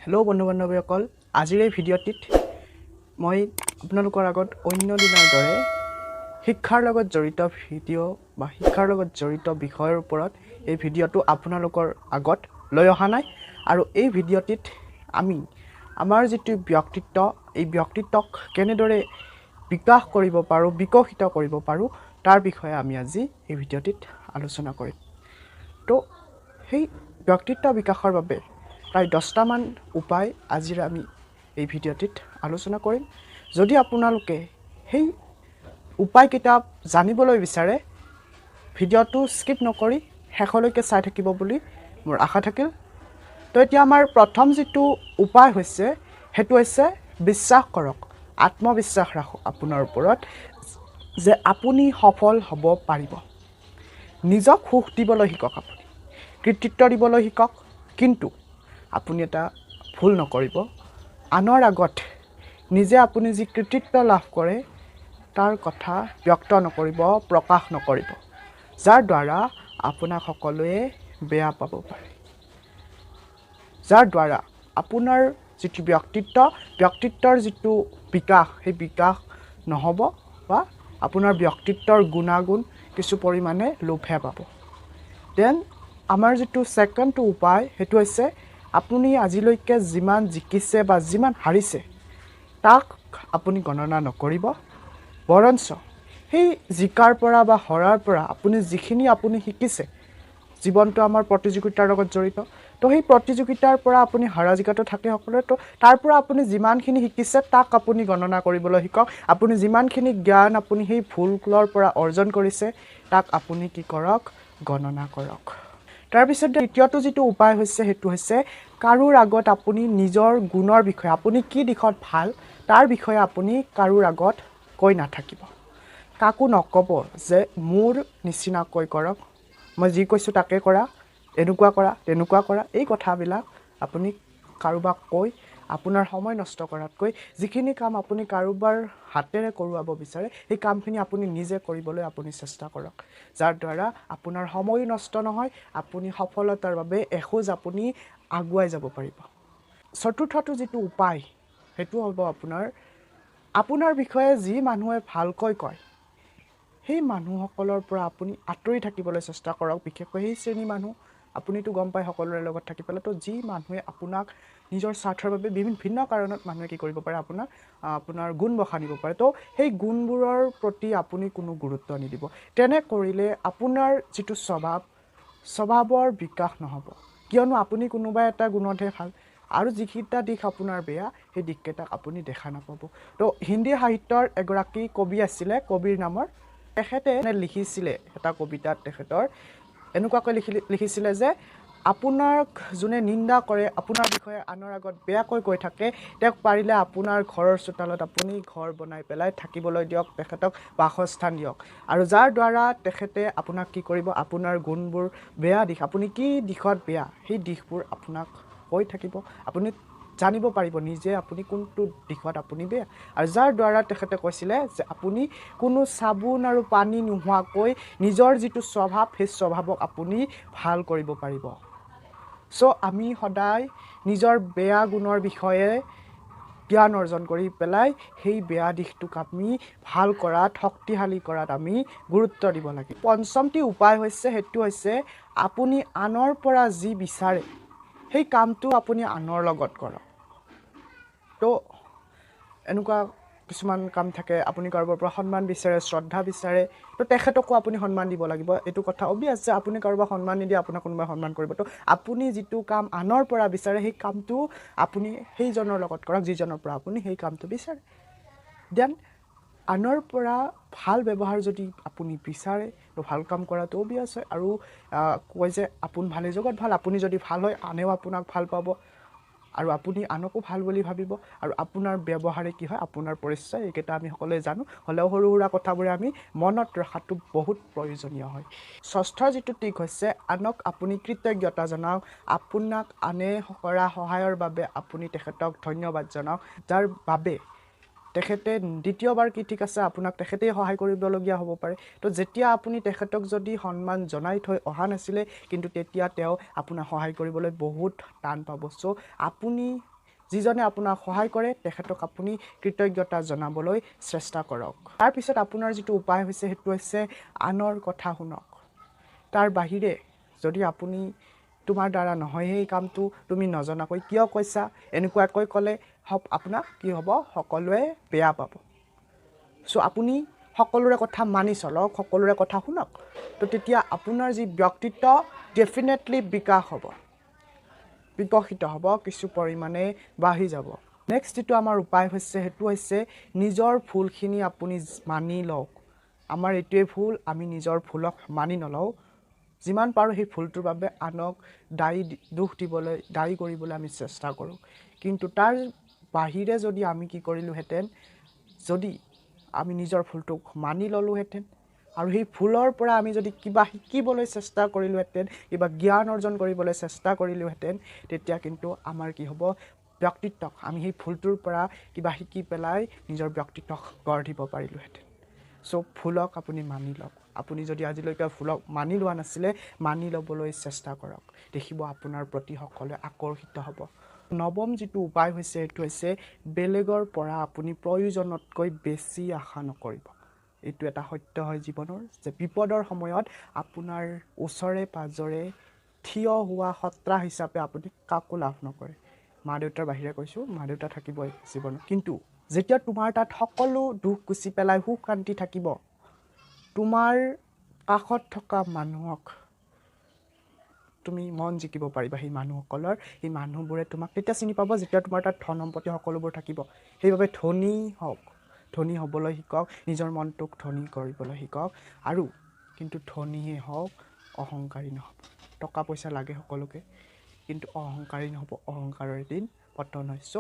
Hello' বন্ধু বান্ধৱীসকল, আজিৰ এই ভিডিঅ'টিত মই আপোনালোকৰ আগত অন্য দিনৰ দৰে শিক্ষাৰ লগত জড়িত ভিডিঅ' বা শিক্ষাৰ লগত জড়িত বিষয়ৰ ওপৰত এই ভিডিঅ'টো আপোনালোকৰ আগত লৈ অহা নাই। আৰু এই ভিডিঅ'টিত আমি আমাৰ যিটো ব্যক্তিত্ব, এই ব্যক্তিত্বক কেনেদৰে বিকাশ কৰিব পাৰোঁ, বিকশিত কৰিব পাৰোঁ, তাৰ বিষয়ে আমি আজি এই ভিডিঅ'টিত আলোচনা কৰিম। তো সেই ব্যক্তিত্ব বিকাশৰ বাবে প্ৰায় 10টামান উপায় আজিৰ আমি এই ভিডিঅ'টিত আলোচনা কৰিম। যদি আপোনালোকে সেই উপায়কেইটা জানিবলৈ বিচাৰে, ভিডিঅ'টো স্কিপ নকৰি শেষলৈকে চাই থাকিব বুলি মোৰ আশা থাকিল। তো এতিয়া আমাৰ প্ৰথম যিটো উপায় হৈছে, সেইটো হৈছে বিশ্বাস কৰক, আত্মবিশ্বাস ৰাখক আপোনাৰ ওপৰত যে আপুনি সফল হ'ব পাৰিব। নিজক সুখ দিবলৈ শিকক, আপুনি কৃতিত্ব দিবলৈ শিকক, কিন্তু আপুনি এটা ভুল নকৰিব, আনৰ আগত নিজে আপুনি যি কৃতিত্ব লাভ কৰে তাৰ কথা ব্যক্ত নকৰিব, প্ৰকাশ নকৰিব, যাৰ দ্বাৰা আপোনাক সকলোৱে বেয়া পাব পাৰে, যাৰ দ্বাৰা আপোনাৰ যিটো ব্যক্তিত্বৰ যিটো বিকাশ, সেই বিকাশ নহ'ব বা আপোনাৰ ব্যক্তিত্বৰ গুণাগুণ কিছু পৰিমাণে লোপহে পাব। দেন আমাৰ যিটো ছেকেণ্ড উপায়, সেইটো হৈছে আপুনি আজিলৈকে যিমান জিকিছে বা যিমান হাৰিছে তাক আপুনি গণনা নকৰিব, বৰঞ্চ সেই জিকাৰ পৰা বা হৰাৰ পৰা আপুনি যিখিনি আপুনি শিকিছে, জীৱনটো আমাৰ প্ৰতিযোগিতাৰ লগত জড়িত, তো সেই প্ৰতিযোগিতাৰ পৰা আপুনি হৰা জিকাটো থাকে সকলোৰে, তো তাৰ পৰা আপুনি যিমানখিনি শিকিছে তাক আপুনি গণনা কৰিবলৈ শিকক। আপুনি যিমানখিনি জ্ঞান আপুনি সেই ভুলৰ পৰা অৰ্জন কৰিছে তাক আপুনি কি কৰক, গণনা কৰক। তাৰপিছত দ্বিতীয়টো যিটো উপায় হৈছে, সেইটো হৈছে কাৰোৰ আগত আপুনি নিজৰ গুণৰ বিষয়ে, আপুনি কি দিশত ভাল তাৰ বিষয়ে আপুনি কাৰোৰ আগত কৈ নাথাকিব। কাকো নক'ব যে মোৰ নিচিনাকৈ কৰক, মই যি কৈছোঁ তাকে কৰা, এনেকুৱা কৰা, তেনেকুৱা কৰা। এই কথাবিলাক আপুনি কাৰোবাক কৈ আপোনাৰ সময় নষ্ট কৰাতকৈ যিখিনি কাম আপুনি কাৰোবাৰ হাতেৰে কৰোৱাব বিচাৰে, সেই কামখিনি আপুনি নিজে কৰিবলৈ আপুনি চেষ্টা কৰক, যাৰ দ্বাৰা আপোনাৰ সময়ো নষ্ট নহয়, আপুনি সফলতাৰ বাবে এখোজ আপুনি আগুৱাই যাব পাৰিব। চতুৰ্থটো যিটো উপায়, সেইটো হ'ব আপোনাৰ বিষয়ে যি মানুহে ভালকৈ কয় সেই মানুহসকলৰ পৰা আপুনি আঁতৰি থাকিবলৈ চেষ্টা কৰক। বিশেষকৈ সেই শ্ৰেণীৰ মানুহ, আপুনিতো গম পায় সকলোৰে লগত থাকি পেলাই, তো যি মানুহে আপোনাক নিজৰ স্বাৰ্থৰ বাবে ভিন্ন কাৰণত মানুহে কি কৰিব পাৰে, আপোনাৰ গুণ বখানিব পাৰে, তো সেই গুণবোৰৰ প্ৰতি আপুনি কোনো গুৰুত্ব নিদিব। তেনে কৰিলে আপোনাৰ যিটো স্বভাৱৰ বিকাশ নহ'ব, কিয়নো আপুনি কোনোবা এটা গুণতহে ভাল আৰু যিকেইটা দিশ আপোনাৰ বেয়া সেই দিশকেইটাক আপুনি দেখা নাপাব। তো হিন্দী সাহিত্যৰ এগৰাকী কবি আছিলে, কবিৰ নামৰ, তেখেতে লিখিছিলে এটা কবিতাত, তেখেতৰ এনেকুৱাকৈ লিখিছিলে যে আপোনাক যোনে নিন্দা কৰে, আপোনাৰ বিষয়ে আনৰ আগত বেয়াকৈ কৈ থাকে, তেওঁক পাৰিলে আপোনাৰ ঘৰৰ চোতালত আপুনি ঘৰ বনাই পেলাই থাকিবলৈ দিয়ক, তেখেতক বাসস্থান দিয়ক, আৰু যাৰ দ্বাৰা তেখেতে আপোনাক কি কৰিব, আপোনাৰ গুণবোৰ, বেয়া দিশ, আপুনি কি দিশত বেয়া সেই দিশবোৰ আপোনাক কৈ থাকিব, আপুনি জানিব পাৰিব নিজে আপুনি কোনটো দিশত আপুনি বেয়া। আৰু যাৰ দ্বাৰা তেখেতে কৈছিলে যে আপুনি কোনো চাবোন আৰু পানী নোহোৱাকৈ নিজৰ যিটো স্বভাৱ, সেই স্বভাৱক আপুনি ভাল কৰিব পাৰিব। চ' আমি সদায় নিজৰ বেয়া গুণৰ বিষয়ে জ্ঞান অৰ্জন কৰি পেলাই সেই বেয়া দিশটোক আমি ভাল কৰাত, শক্তিশালী কৰাত আমি গুৰুত্ব দিব লাগে। পঞ্চমটি উপায় হৈছে, সেইটো হৈছে আপুনি আনৰ পৰা যি বিচাৰে সেই কামটো আপুনি আনৰ লগত কৰক। তো এনেকুৱা কিছুমান কাম থাকে, আপুনি কাৰোবাৰ পৰা সন্মান বিচাৰে, শ্ৰদ্ধা বিচাৰে, তো তেখেতকো আপুনি সন্মান দিব লাগিব। এইটো কথা অবিয়াছ যে আপুনি কাৰোবাক সন্মান নিদিয়ে আপোনাক কোনোবাই সন্মান কৰিব। তো আপুনি যিটো কাম আনৰ পৰা বিচাৰে সেই কামটো আপুনি সেইজনৰ লগত কৰক যিজনৰ পৰা আপুনি সেই কামটো বিচাৰে। দেন আনৰ পৰা ভাল ব্যৱহাৰ যদি আপুনি বিচাৰে, তো ভাল কাম কৰাটো অবিয়াছ হয়। আৰু কয় যে আপোন ভালে জগত ভাল, আপুনি যদি ভাল হয় আনেও আপোনাক ভাল পাব, আৰু আপুনি আনকো ভাল বুলি ভাবিব, আৰু আপোনাৰ ব্যৱহাৰে কি হয়, আপোনাৰ পৰিচয়, এইকেইটা আমি সকলোৱে জানো, হ'লেও সৰু সুৰা কথাবোৰে আমি মনত ৰখাটো বহুত প্ৰয়োজনীয় হয়। ষষ্ঠ যিটো টিক হৈছে, আনক আপুনি কৃতজ্ঞতা জনাওক, আপোনাক আনে কৰা সহায়ৰ বাবে আপুনি তেখেতক ধন্যবাদ জনাওক, যাৰ বাবে তেখেতে দ্বিতীয়বাৰ কি ঠিক আছে আপোনাক তেখেতেই সহায় কৰিবলগীয়া হ'ব পাৰে। তো যেতিয়া আপুনি তেখেতক যদি সন্মান জনাই থৈ অহা নাছিলে, কিন্তু তেতিয়া তেওঁ আপোনাক সহায় কৰিবলৈ বহুত টান পাব। চ' আপুনি যিজনে আপোনাক সহায় কৰে তেখেতক আপুনি কৃতজ্ঞতা জনাবলৈ চেষ্টা কৰক। তাৰপিছত আপোনাৰ যিটো উপায় হৈছে সেইটো হৈছে আনৰ কথা শুনক। তাৰ বাহিৰে যদি আপুনি তোমাৰ দ্বাৰা নহয় সেই কামটো তুমি নজনাকৈ কিয় কৈছা এনেকুৱাকৈ ক'লে আপোনাক কি হ'ব, সকলোৱে বেয়া পাব। চ' আপুনি সকলোৰে কথা মানি চলক, সকলোৰে কথা শুনক। তো তেতিয়া আপোনাৰ যি ব্যক্তিত্ব ডেফিনেটলি বিকশিত হ'ব, কিছু পৰিমাণে বাঢ়ি যাব। নেক্সট যিটো আমাৰ উপায় হৈছে সেইটো হৈছে নিজৰ ভুলখিনি আপুনি মানি লওক। আমাৰ এইটোৱে ভুল, আমি নিজৰ ভুলক মানি নলওঁ। যিমান পাৰোঁ সেই ভুলটোৰ বাবে আনক দোষ দিবলৈ, দায়ী কৰিবলৈ আমি চেষ্টা কৰোঁ। কিন্তু তাৰ বাহিৰে যদি আমি কি কৰিলোহেঁতেন, যদি আমি নিজৰ ভুলটোক মানি ল'লোহেঁতেন আৰু সেই ভুলৰ পৰা আমি যদি কিবা শিকিবলৈ চেষ্টা কৰিলোহেঁতেন, কিবা জ্ঞান অৰ্জন কৰিবলৈ চেষ্টা কৰিলোহেঁতেন, তেতিয়া কিন্তু আমাৰ কি হ'ব, ব্যক্তিত্বক আমি সেই ভুলটোৰ পৰা কিবা শিকি পেলাই নিজৰ ব্যক্তিত্বক গঢ় দিব পাৰিলোহেঁতেন। চ' ভুলক আপুনি মানি লওক। আপুনি যদি আজিলৈকে ভুলক মানি লোৱা নাছিলে, মানি ল'বলৈ চেষ্টা কৰক। দেখিব আপোনাৰ প্ৰতি সকলোৱে আকৰ্ষিত হ'ব। নৱম যিটো উপায় হৈছে সেইটো হৈছে বেলেগৰ পৰা আপুনি প্ৰয়োজনতকৈ বেছি আশা নকৰিব। এইটো এটা সত্য হয় জীৱনৰ, যে বিপদৰ সময়ত আপোনাৰ ওচৰে পাজৰে থিয় হোৱা সত্ৰা হিচাপে আপুনি কাকো লাভ নকৰে। মা দেউতাৰ বাহিৰে কৈছোঁ, মা দেউতা থাকিবই জীৱনত। কিন্তু যেতিয়া তোমাৰ তাত সকলো দুখ গুচি পেলাই সুখ শান্তি থাকিব, তোমাৰ কাষত থকা মানুহক তুমি মন জিকিব পাৰিবা। সেই মানুহসকলৰ, সেই মানুহবোৰে তোমাক তেতিয়া চিনি পাব যেতিয়া তোমাৰ তাত ধন সম্পত্তি সকলোবোৰ থাকিব। সেইবাবে ধনী হওক, ধনী হ'বলৈ শিকক, নিজৰ মনটোক ধনী কৰিবলৈ শিকক। আৰু কিন্তু ধনীয়ে হওক, অহংকাৰী নহ'ব। টকা পইচা লাগে সকলোকে, কিন্তু অহংকাৰী নহ'ব। অহংকাৰৰ দিন পতন হয়। চ'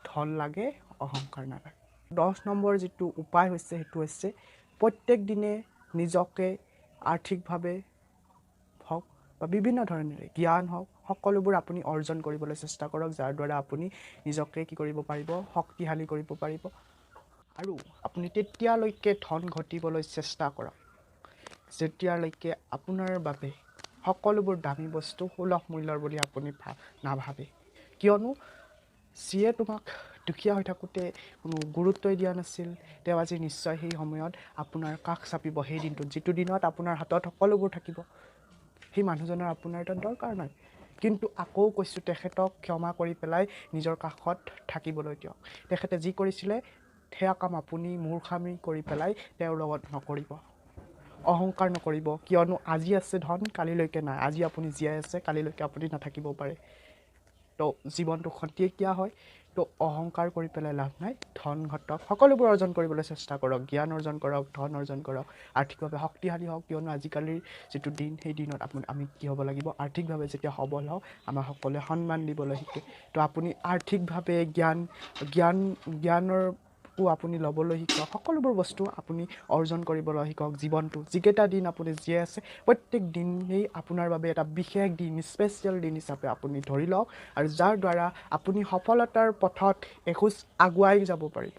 ধন লাগে, অহংকাৰ নালাগে। 10 নম্বৰ যিটো উপায় হৈছে সেইটো হৈছে প্ৰত্যেক দিনে নিজকে আৰ্থিকভাৱে হওক বা বিভিন্ন ধৰণেৰে জ্ঞান হওক, সকলোবোৰ আপুনি অৰ্জন কৰিবলৈ চেষ্টা কৰক, যাৰ দ্বাৰা আপুনি নিজকে কি কৰিব পাৰিব, শক্তিশালী কৰিব পাৰিব। আৰু আপুনি তেতিয়ালৈকে ধন ঘটিবলৈ চেষ্টা কৰক যেতিয়ালৈকে আপোনাৰ বাবে সকলোবোৰ দামী বস্তু সুলভ মূল্যৰ বুলি আপুনি নাভাবে। কিয়নো যিয়ে তোমাক দুখীয়া হৈ থাকোঁতে কোনো গুৰুত্বই দিয়া নাছিল, তেওঁ আজি নিশ্চয় সেই সময়ত আপোনাৰ কাষ চাপিব। সেই দিনটোত, যিটো দিনত আপোনাৰ হাতত সকলোবোৰ থাকিব, সেই মানুহজনৰ আপোনাৰ তাত দৰকাৰ নাই। কিন্তু আকৌ কৈছোঁ, তেখেতক ক্ষমা কৰি পেলাই নিজৰ কাষত থাকিবলৈ দিয়ক। তেখেতে যি কৰিছিলে সেয়া কাম আপুনি মূৰ্খামি কৰি পেলাই তেওঁৰ লগত নকৰিব। অহংকাৰ নকৰিব, কিয়নো আজি আছে ধন, কালিলৈকে নাই। আজি আপুনি জীয়াই আছে, কালিলৈকে আপুনি নাথাকিব পাৰে। তো জীৱনটো খন্তেকীয়া হয়। তো অহংকাৰ কৰি পেলাই লাভ নাই। ধন ঘটক, সকলোবোৰ অৰ্জন কৰিবলৈ চেষ্টা কৰক, জ্ঞান অৰ্জন কৰক, ধন অৰ্জন কৰক, আৰ্থিকভাৱে শক্তিশালী হওক। কিয়নো আজিকালিৰ যিটো দিন, সেই দিনত আমি কি হ'ব লাগিব, আৰ্থিকভাৱে যেতিয়া সবল হওঁ, আমাৰ সকলোৱে সন্মান দিবলৈ শিকে। তো আপুনি আৰ্থিকভাৱে জ্ঞানৰো আপুনি ল'বলৈ শিকক। সকলোবোৰ বস্তু আপুনি অৰ্জন কৰিবলৈ শিকক। জীৱনটো যিকেইটা দিন আপুনি জীয়াই আছে, প্ৰত্যেক দিনেই আপোনাৰ বাবে এটা বিশেষ দিন, স্পেচিয়েল দিন হিচাপে আপুনি ধৰি লওক, আৰু যাৰ দ্বাৰা আপুনি সফলতাৰ পথত এখোজ আগুৱাই যাব পাৰিব।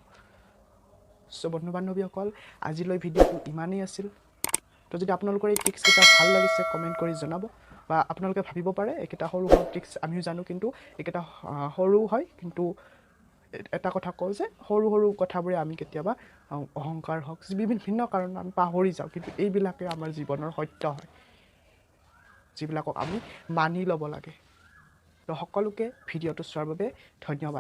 চ' বন্ধু বান্ধৱীসকল, আজিলৈ ভিডিঅ'টো ইমানেই আছিল। তো যদি আপোনালোকৰ এই ট্ৰিক্সকেইটা ভাল লাগিছে, কমেণ্ট কৰি জনাব। বা আপোনালোকে ভাবিব পাৰে এইকেইটা সৰু সৰু ট্ৰিক্স আমিও জানো, কিন্তু এইকেইটা সৰু হয়। কিন্তু এটা কথা কওঁ যে সৰু সৰু কথাবোৰে আমি কেতিয়াবা অহংকাৰ হওক, বিভিন্ন কাৰণত আমি পাহৰি যাওঁ। কিন্তু এইবিলাকে আমাৰ জীৱনৰ সত্য হয়, যিবিলাকক আমি মানি ল'ব লাগে। তো সকলোকে ভিডিঅ'টো চোৱাৰ বাবে ধন্যবাদ।